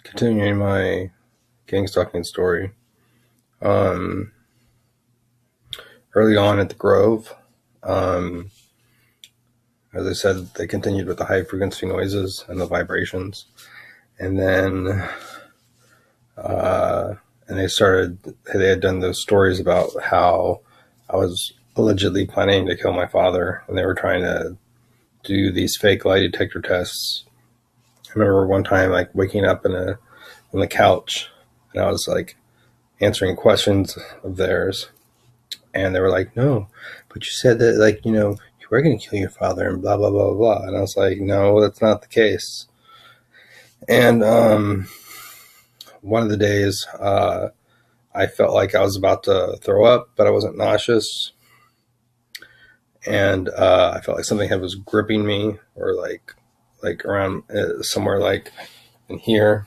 Continuing my Gangstalking story. Um, Early on at the Grove, um, as I said, they continued with the high frequency noises and the vibrations, and then uh, and they had done those stories about how I was allegedly planning to kill my father, and they were trying to do these fake lie detector tests. I remember one time like waking up on the couch, and I was like answering questions of theirs, and they were like, "No, but you said that you were going to kill your father and blah blah blah blah." And I was like, "No, that's not the case." And one of the days, I felt like I was about to throw up, but I wasn't nauseous, and I felt like something was gripping me, or like around somewhere like in here,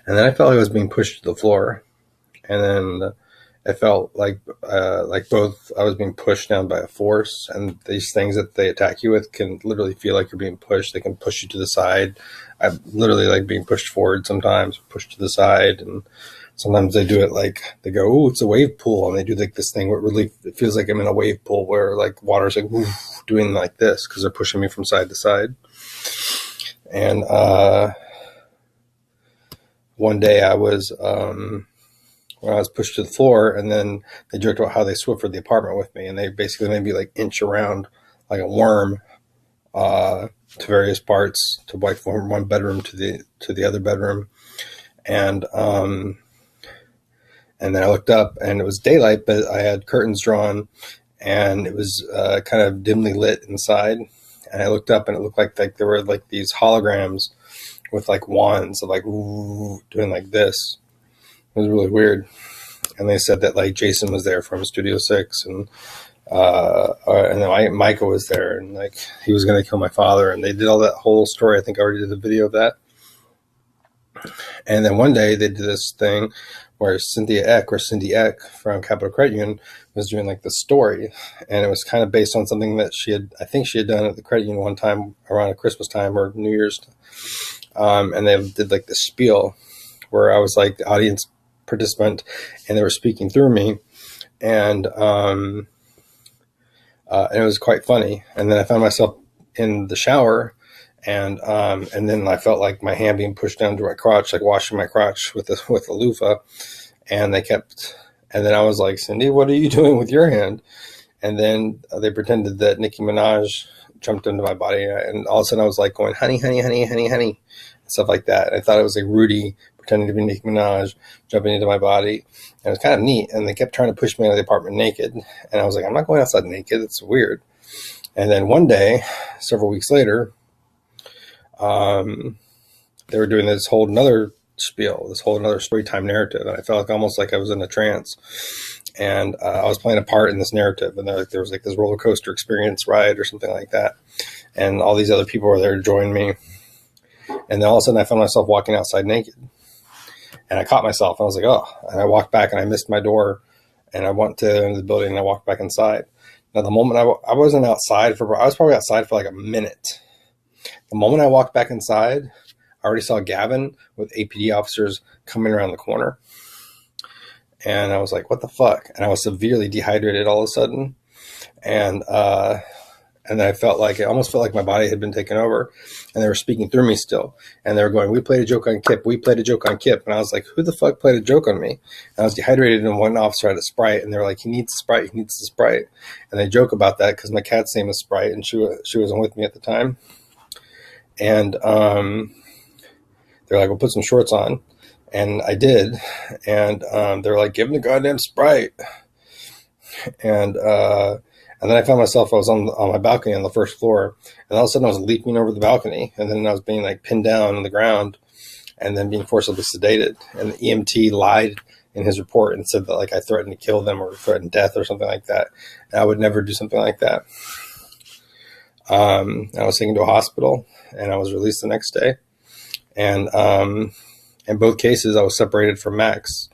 and then I felt like I was being pushed to the floor, and then it felt like both I was being pushed down by a force, and these things that they attack you with can literally feel like you're being pushed. They can push you to the side. I'm literally like being pushed forward sometimes, pushed to the side, and sometimes they do it like they go, "Oh, it's a wave pool," and they do like this thing where it feels like I'm in a wave pool where like water's like woof, doing like this because they're pushing me from side to side. And one day when I was pushed to the floor, and then they joked about how they Swiffered the apartment with me, and they basically made me like inch around like a worm to various parts to like from one bedroom to the other bedroom, and then I looked up and it was daylight, but I had curtains drawn, and it was kind of dimly lit inside, and I looked up and it looked like there were like these holograms with like wands of like ooh, doing like this. It was really weird. And they said that like Jason was there from Studio 6, and then Micah was there, and like he was going to kill my father, and they did all that whole story. I think I already did a video of that. And then one day they did this thing where Cindy Eck from Capital Credit Union was doing like the story, and it was kind of based on something that I think she had done at the credit union one time around a Christmas time or New Year's. And they did like the spiel where I was like the audience participant, and they were speaking through me, and it was quite funny. And then I found myself in the shower, and then I felt like my hand being pushed down to my crotch, like washing my crotch with a loofah, and then I was like, "Cindy, what are you doing with your hand?" And then they pretended that Nicki Minaj jumped into my body, and all of a sudden I was like going, "Honey, honey, honey, honey, honey," and stuff like that. And I thought it was like Rudy pretending to be Nicki Minaj jumping into my body, and it was kind of neat. And they kept trying to push me out of the apartment naked, and I was like, "I'm not going outside naked. It's weird." And then one day, several weeks later, they were doing this whole another spiel, this whole another story time narrative, and I felt like almost like I was in a trance, and I was playing a part in this narrative, and there was like this roller coaster experience ride or something like that, and all these other people were there to join me, and then all of a sudden I found myself walking outside naked, and I caught myself, and I was like, "Oh," and I walked back, and I missed my door, and I went to the end of the building, and I walked back inside. Now the moment I wasn't outside I was probably outside for like a minute. The moment I walked back inside, I already saw Gavin with APD officers coming around the corner. And I was like, "What the fuck?" And I was severely dehydrated all of a sudden. And then it almost felt like my body had been taken over. And they were speaking through me still. And they were going, "We played a joke on Kip. We played a joke on Kip." And I was like, "Who the fuck played a joke on me?" And I was dehydrated, and one officer had a Sprite. And they were like, "He needs a Sprite. He needs a Sprite." And they joke about that because my cat's name is Sprite, and she wasn't with me at the time. And they're like, "We'll put some shorts on." And I did. And they're like, "Give him the goddamn Sprite." And then I found myself, I was on my balcony on the first floor. And all of a sudden I was leaping over the balcony. And then I was being like pinned down on the ground and then being forcibly sedated. And the EMT lied in his report and said that like I threatened to kill them or threatened death or something like that. And I would never do something like that. I was taken to a hospital, and I was released the next day. And in both cases, I was separated from Max.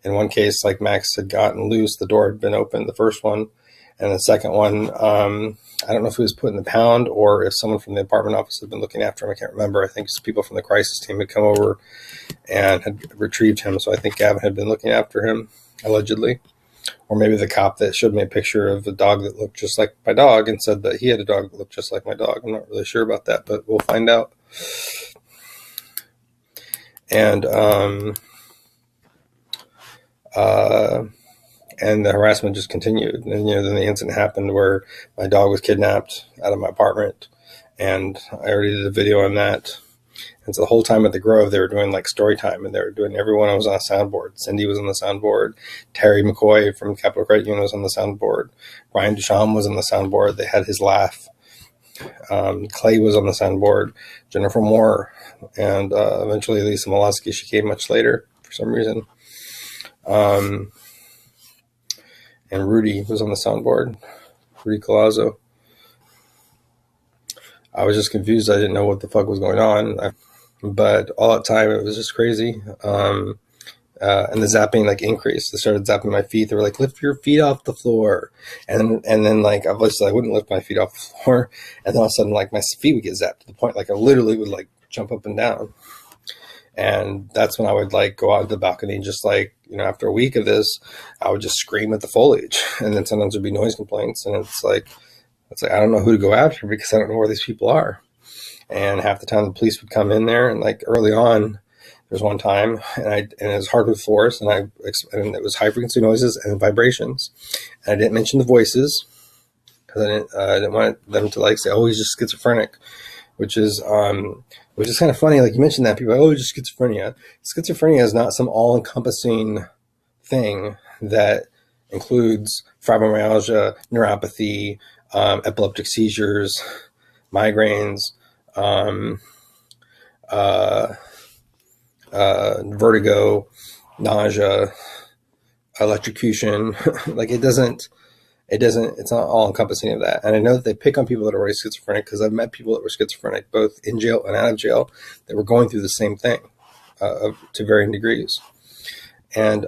In one case, like Max had gotten loose, the door had been opened, the first one, And the second one, I don't know if he was put in the pound or if someone from the apartment office had been looking after him. I can't remember. I think people from the crisis team had come over and had retrieved him. So I think Gavin had been looking after him, allegedly. Or maybe the cop that showed me a picture of a dog that looked just like my dog and said that he had a dog that looked just like my dog. I'm not really sure about that, but we'll find out. And the harassment just continued. And, then the incident happened where my dog was kidnapped out of my apartment. And I already did a video on that. And so the whole time at the Grove, they were doing like story time, and they were doing, everyone was on a soundboard. Cindy was on the soundboard. Terry McCoy from Capital Credit Union was on the soundboard. Brian Duchamp was on the soundboard. They had his laugh. Clay was on the soundboard. Jennifer Moore. And eventually Lisa Molosky, she came much later for some reason. And Rudy was on the soundboard. Rudy Colazzo. I was just confused. I didn't know what the fuck was going on. But all that time, it was just crazy. And the zapping like increased. They started zapping my feet. They were like, lift your feet off the floor. And then like, obviously I wouldn't lift my feet off the floor. And then all of a sudden, like my feet would get zapped to the point, like I literally would like jump up and down. And that's when I would like go out to the balcony and just like, after a week of this, I would just scream at the foliage. And then sometimes there'd be noise complaints. And it's like, I don't know who to go after because I don't know where these people are. And half the time the police would come in there, and like early on, there was one time, and it was hardwood floors, and it was high frequency noises and vibrations. And I didn't mention the voices because I didn't want them to like say, oh, he's just schizophrenic, which is kind of funny. Like you mentioned that people are like, oh, it's just schizophrenia. Schizophrenia is not some all encompassing thing that includes fibromyalgia, neuropathy, epileptic seizures, migraines, vertigo, nausea, electrocution. Like it's not all encompassing of that. And I know that they pick on people that are already schizophrenic because I've met people that were schizophrenic, both in jail and out of jail, that were going through the same thing, to varying degrees. And,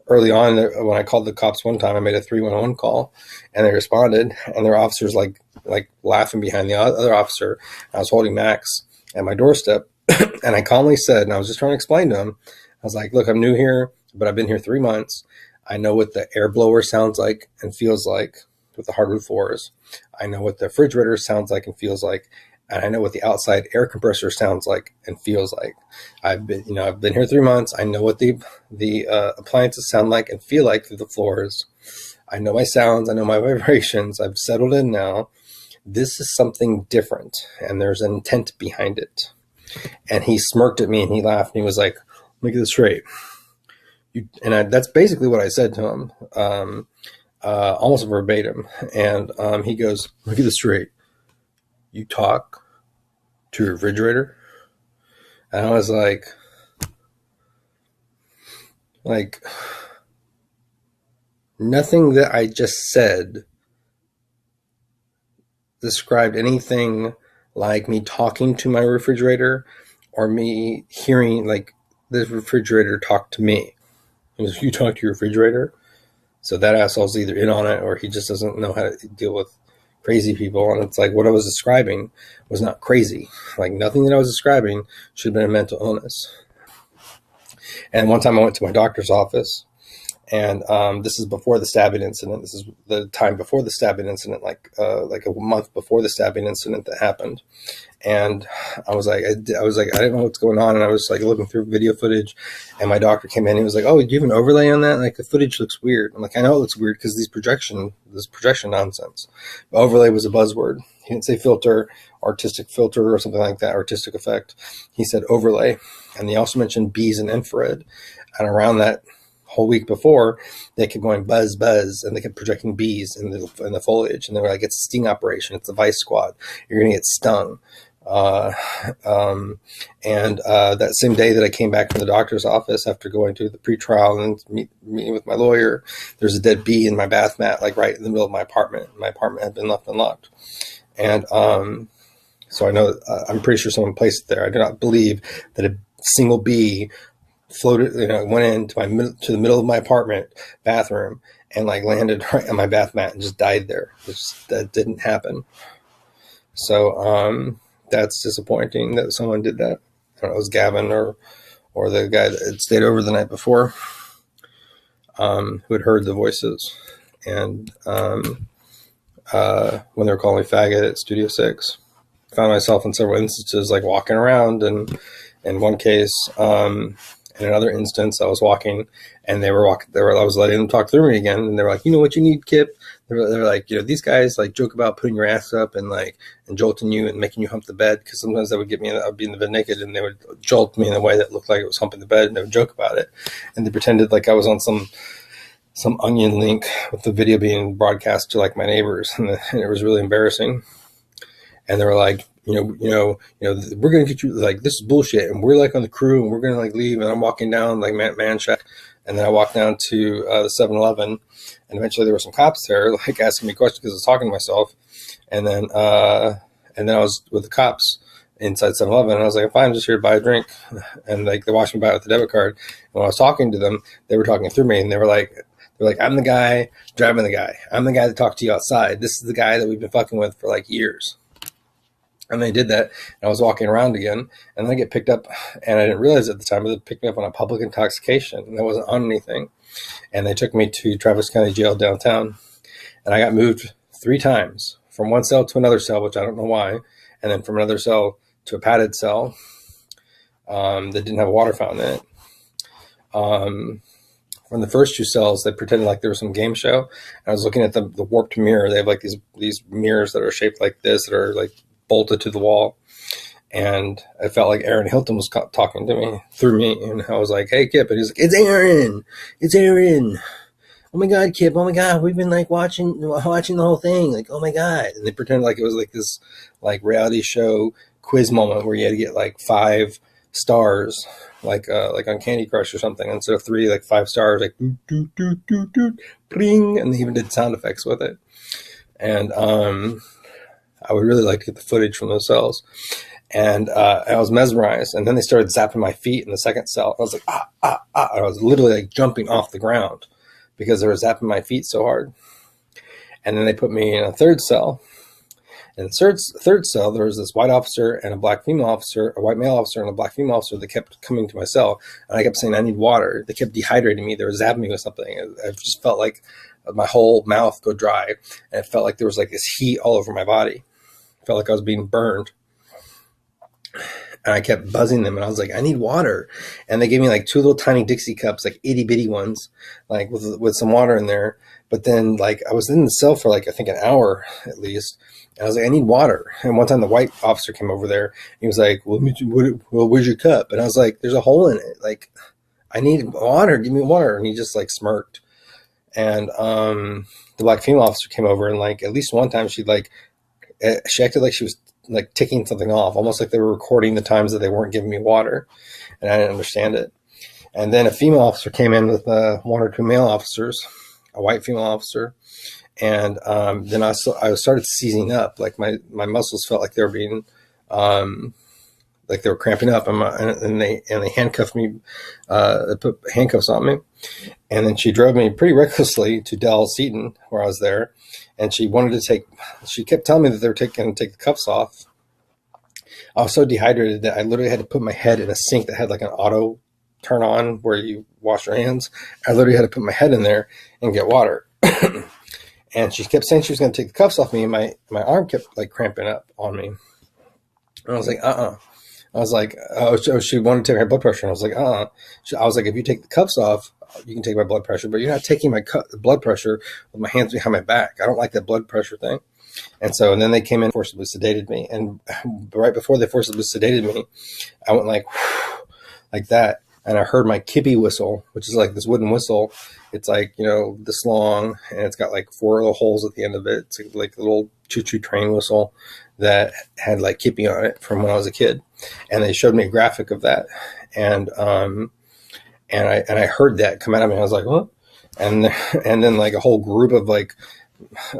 early on, when I called the cops one time, I made a 311 call, and they responded, and their officers like laughing behind the other officer. I was holding Max at my doorstep, and I calmly said, and I was just trying to explain to him, I was like, look, I'm new here, but I've been here 3 months. I know what the air blower sounds like and feels like with the hardwood floors. I know what the refrigerator sounds like and feels like. And I know what the outside air compressor sounds like and feels like. I've been here 3 months. I know what the appliances sound like and feel like through the floors. I know my sounds. I know my vibrations. I've settled in now. This is something different, and there's an intent behind it. And he smirked at me and he laughed and he was like, "Let me get this straight." That's basically what I said to him, almost verbatim. And he goes, "Let me get this straight. You talk to your refrigerator?" And I was like, nothing that I just said described anything like me talking to my refrigerator or me hearing like the refrigerator talk to me. It was, "You talk to your refrigerator?" So that asshole's either in on it or he just doesn't know how to deal with crazy people. And it's like, what I was describing was not crazy. Like nothing that I was describing should have been a mental illness. And one time I went to my doctor's office, and this is before the stabbing incident. This is the time before the stabbing incident, like a month before the stabbing incident that happened. And I was like, I didn't know what's going on. And I was like looking through video footage, and my doctor came in and he was like, "Oh, do you have an overlay on that? Like the footage looks weird." I'm like, "I know it looks weird because this projection nonsense." Overlay was a buzzword. He didn't say filter, artistic filter or something like that, artistic effect. He said overlay. And he also mentioned bees and infrared. And around that whole week before, they kept going buzz, buzz, and they kept projecting bees in the foliage. And they were like, "It's a sting operation. It's the Vice Squad. You're going to get stung." That same day that I came back from the doctor's office after going to the pretrial and meeting with my lawyer, there's a dead bee in my bath mat, like right in the middle of my apartment. My apartment had been left unlocked. And so I know, I'm pretty sure someone placed it there. I do not believe that a single bee floated, went into the middle of my apartment bathroom and like landed right on my bath mat and just died there. That didn't happen. So that's disappointing that someone did that. I don't know, it was Gavin or the guy that had stayed over the night before, who had heard the voices. And when they were calling me faggot at Studio 6, I found myself in several instances like walking around, and in one case, in another instance, I was walking, and I was letting them talk through me again, and they were like, "You know what you need, Kip?" They're like, these guys like joke about putting your ass up and like and jolting you and making you hump the bed, because sometimes they would get me, I'd be in the bed naked, and they would jolt me in a way that looked like it was humping the bed, and they would joke about it, and they pretended like I was on some onion link with the video being broadcast to like my neighbors, and it was really embarrassing. And they were like, we're going to get you, like, this is bullshit. And we're like on the crew, and we're going to like leave. And I'm walking down like Man Shack. And then I walked down to the 7-Eleven, and eventually there were some cops there like asking me questions because I was talking to myself. And then I was with the cops inside 7-Eleven, and I was like, fine, I'm just here to buy a drink. And like, they watched me buy it with the debit card. And when I was talking to them, they were talking through me, and they were like, I'm the guy driving the guy. I'm the guy that talked to you outside. This is the guy that we've been fucking with for like years. And they did that, and I was walking around again, and then I get picked up, and I didn't realize at the time they picked me up on a public intoxication, and I wasn't on anything. And they took me to Travis County Jail downtown, and I got moved 3 times, from one cell to another cell, which I don't know why, and then from another cell to a padded cell that didn't have a water fountain in it. From the first 2 cells, they pretended like there was some game show. And I was looking at the warped mirror. They have like these mirrors that are shaped like this, that are like bolted to the wall. And I felt like Aaron Hilton was talking to me through me. And I was like, hey, Kip. And he's like, it's Aaron. It's Aaron. Oh my God, Kip. Oh my God. We've been like watching the whole thing. Like, oh my God. And they pretended like it was like this like reality show quiz moment where you had to get like 5 stars, like on Candy Crush or something, instead of 3, like 5 stars, like doo, doo, doo, doo, doo, bring, and they even did sound effects with it. And I would really like to get the footage from those cells. And I was mesmerized. And then they started zapping my feet in the second cell. I was like, ah, ah, ah. I was literally like jumping off the ground because they were zapping my feet so hard. And then they put me in a 3rd cell. In the third cell, there was this white officer and a black female officer, a white male officer and a black female officer that kept coming to my cell. And I kept saying, I need water. They kept dehydrating me. They were zapping me with something. I just felt like my whole mouth go dry. And it felt like there was like this heat all over my body. It felt like I was being burned. And I kept buzzing them. And I was like, I need water. And they gave me like 2 little tiny Dixie cups, like itty bitty ones, like with some water in there. But then like I was in the cell for like, I think an hour at least. And I was like, I need water. And one time the white officer came over there. And he was like, well, where's your cup? And I was like, there's a hole in it. Like, I need water. Give me water. And he just like smirked. And the black female officer came over, and like at least one time she acted like she was like ticking something off, almost like they were recording the times that they weren't giving me water. And I didn't understand it. And then a female officer came in with 1 or 2 male officers, a white female officer. And then I started seizing up. Like my muscles felt like they were being, like they were cramping up. And they handcuffed me, they put handcuffs on me. And then she drove me pretty recklessly to Del Seaton, where I was there. And she kept telling me that they were going to take the cuffs off. I was so dehydrated that I literally had to put my head in a sink that had like an auto turn on where you wash your hands. I literally had to put my head in there and get water. And she kept saying she was going to take the cuffs off me, and my arm kept like cramping up on me. And I was like, I was like, she wanted to take my blood pressure. And I was like, I was like, if you take the cuffs off, you can take my blood pressure, but you're not taking my blood pressure with my hands behind my back. I don't like that blood pressure thing. And then they came in, forcibly sedated me. And right before they forcibly sedated me, I went like that. And I heard my kippy whistle, which is like this wooden whistle. It's like, this long, and it's got like 4 little holes at the end of it. It's like a little choo-choo train whistle that had like kippy on it from when I was a kid. And they showed me a graphic of that. And I heard that come out of me. I was like, what? And then like a whole group of like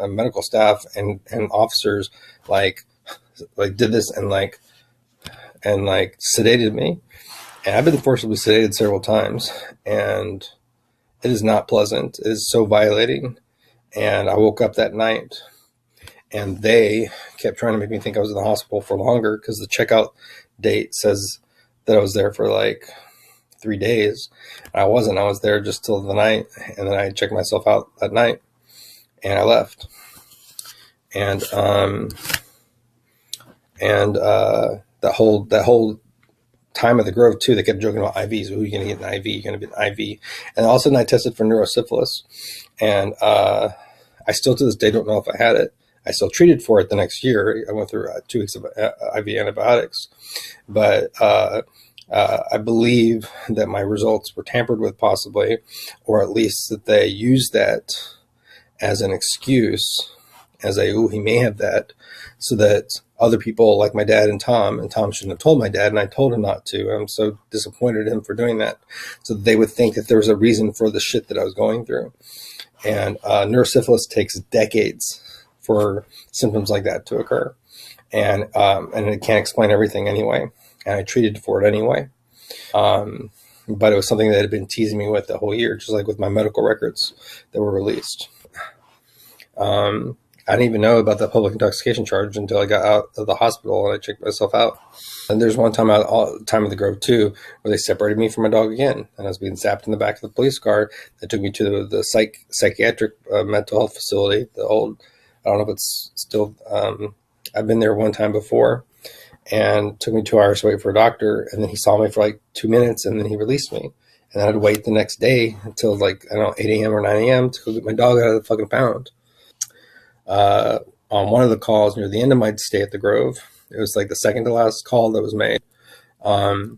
medical staff and officers like did this and sedated me. And I've been forcibly sedated several times, and It is not pleasant. It is so violating. And I woke up that night, and they kept trying to make me think I was in the hospital for longer because the checkout date says that I was there for like 3 days. I wasn't. I was there just till the night, and then I checked myself out that night, and I left. And that whole time at the Grove too, they kept joking about IVs. Who are you going to get an IV? You're going to get an IV. And all of a sudden I tested for neurosyphilis, and I still to this day don't know if I had it. I still treated for it the next year. I went through 2 weeks of IV antibiotics, but I believe that my results were tampered with possibly, or at least that they used that as an excuse, as he may have that, so that other people like my dad and Tom shouldn't have told my dad, and I told him not to. I'm so disappointed in him for doing that, so that they would think that there was a reason for the shit that I was going through. And neurosyphilis takes decades for symptoms like that to occur, and it can't explain everything anyway. And I treated for it anyway, but it was something that had been teasing me with the whole year, just like with my medical records that were released. I didn't even know about that public intoxication charge until I got out of the hospital and I checked myself out. And there's one time at the Grove too, where they separated me from my dog again, and I was being zapped in the back of the police car. That took me to the psychiatric mental health facility. I don't know if it's still. I've been there one time before, and it took me 2 hours to wait for a doctor, and then he saw me for like 2 minutes, and then he released me. And then I'd wait the next day until 8 a.m. or 9 a.m. to go get my dog out of the fucking pound. On one of the calls near the end of my stay at the Grove, it was like the second to last call that was made. There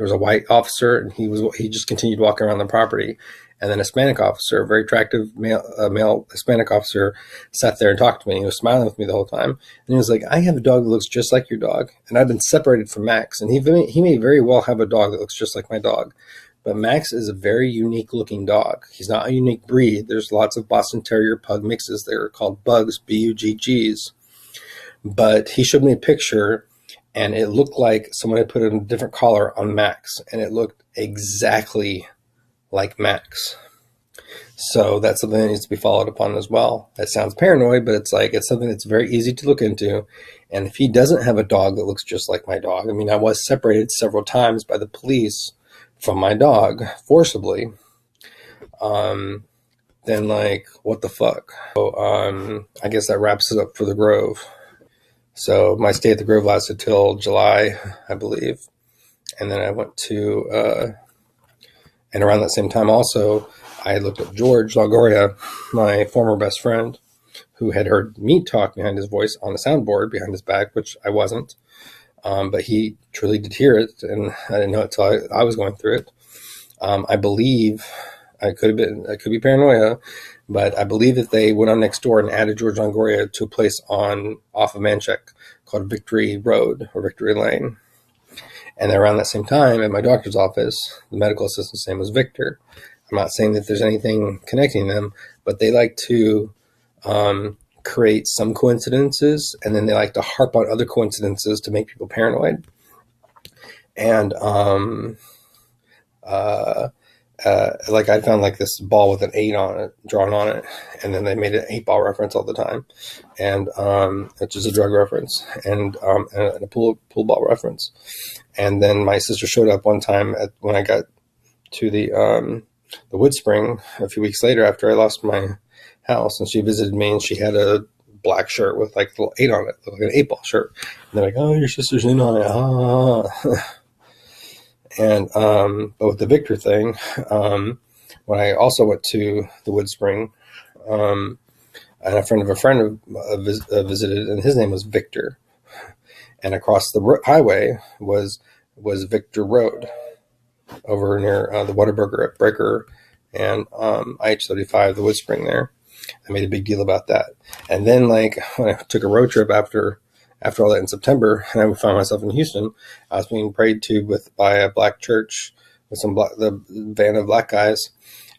was a white officer, and he just continued walking around the property. And then a Hispanic officer, a very attractive male Hispanic officer, sat there and talked to me. He was smiling with me the whole time. And he was like, I have a dog that looks just like your dog. And I've been separated from Max. And he may very well have a dog that looks just like my dog. But Max is a very unique looking dog. He's not a unique breed. There's lots of Boston Terrier pug mixes that are called Bugs, Buggs. But he showed me a picture, and it looked like someone had put a different collar on Max. And it looked exactly like Max. So that's something that needs to be followed upon as well. That sounds paranoid, but it's something that's very easy to look into. And if he doesn't have a dog that looks just like my dog, I mean, I was separated several times by the police from my dog forcibly, then what the fuck? So I guess that wraps it up for the Grove. So my stay at the Grove lasted till July, I believe. And then I went to, and around that same time also, I looked up George Longoria, my former best friend, who had heard me talk behind his voice on the soundboard behind his back, which I wasn't. But he truly did hear it, and I didn't know it until I was going through it. I believe I could be paranoia, but I believe that they went on next door and added George Longoria to a place off of Manchek called Victory Road or Victory Lane. And around that same time, at my doctor's office, the medical assistant's name was Victor. I'm not saying that there's anything connecting them, but they like to create some coincidences, and then they like to harp on other coincidences to make people paranoid. And I found this ball with an 8 on it, drawn on it, and then they made an 8-ball reference all the time, and which is a drug reference, and a pool ball reference. And then my sister showed up one time when I got to the Wood Spring a few weeks later after I lost my house, and she visited me, and she had a black shirt with a little 8 on it, like an 8-ball shirt. And they're like, "Oh, your sister's in on it." Ah. And but with the Victor thing, when I also went to the Wood Spring, and a friend of a friend visited, and his name was Victor, and across the highway was Victor Road, over near the Whataburger at Breaker and IH-35, the Wood Spring there. I made a big deal about that. And then when I took a road trip after all that in September, and I found myself in Houston, I was being prayed to by a black church with the band of black guys.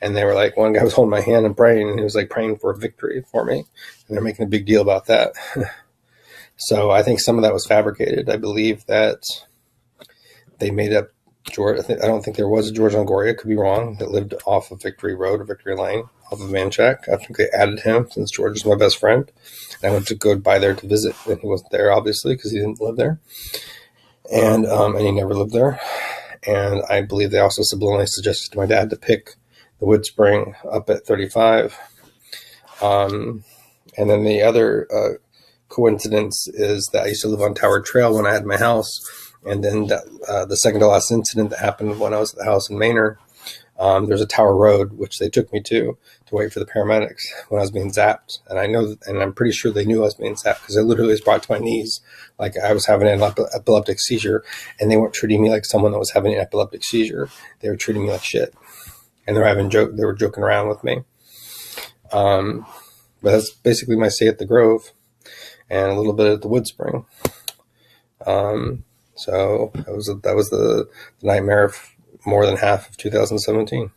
And they were one guy was holding my hand and praying, and he was praying for victory for me. And they're making a big deal about that. So I think some of that was fabricated. I believe that they made up George. I don't think there was a George Longoria. Could be wrong. That lived off of Victory Road or Victory Lane, off of Manchac. I think they added him since George is my best friend. And I went to go by there to visit, and he wasn't there obviously because he didn't live there, and he never lived there. And I believe they also subliminally suggested to my dad to pick the wood spring up at 35. And then the other coincidence is that I used to live on Tower Trail when I had my house. And then the second to last incident that happened when I was at the house in Manor, there's a Tower Road, which they took me to wait for the paramedics when I was being zapped. And I know, and I'm pretty sure they knew I was being zapped because I literally was brought to my knees like I was having an epileptic seizure, and they weren't treating me like someone that was having an epileptic seizure. They were treating me like shit, and they were joking around with me. But that's basically my stay at the Grove and a little bit at the Wood Spring. So that was the nightmare of more than half of 2017.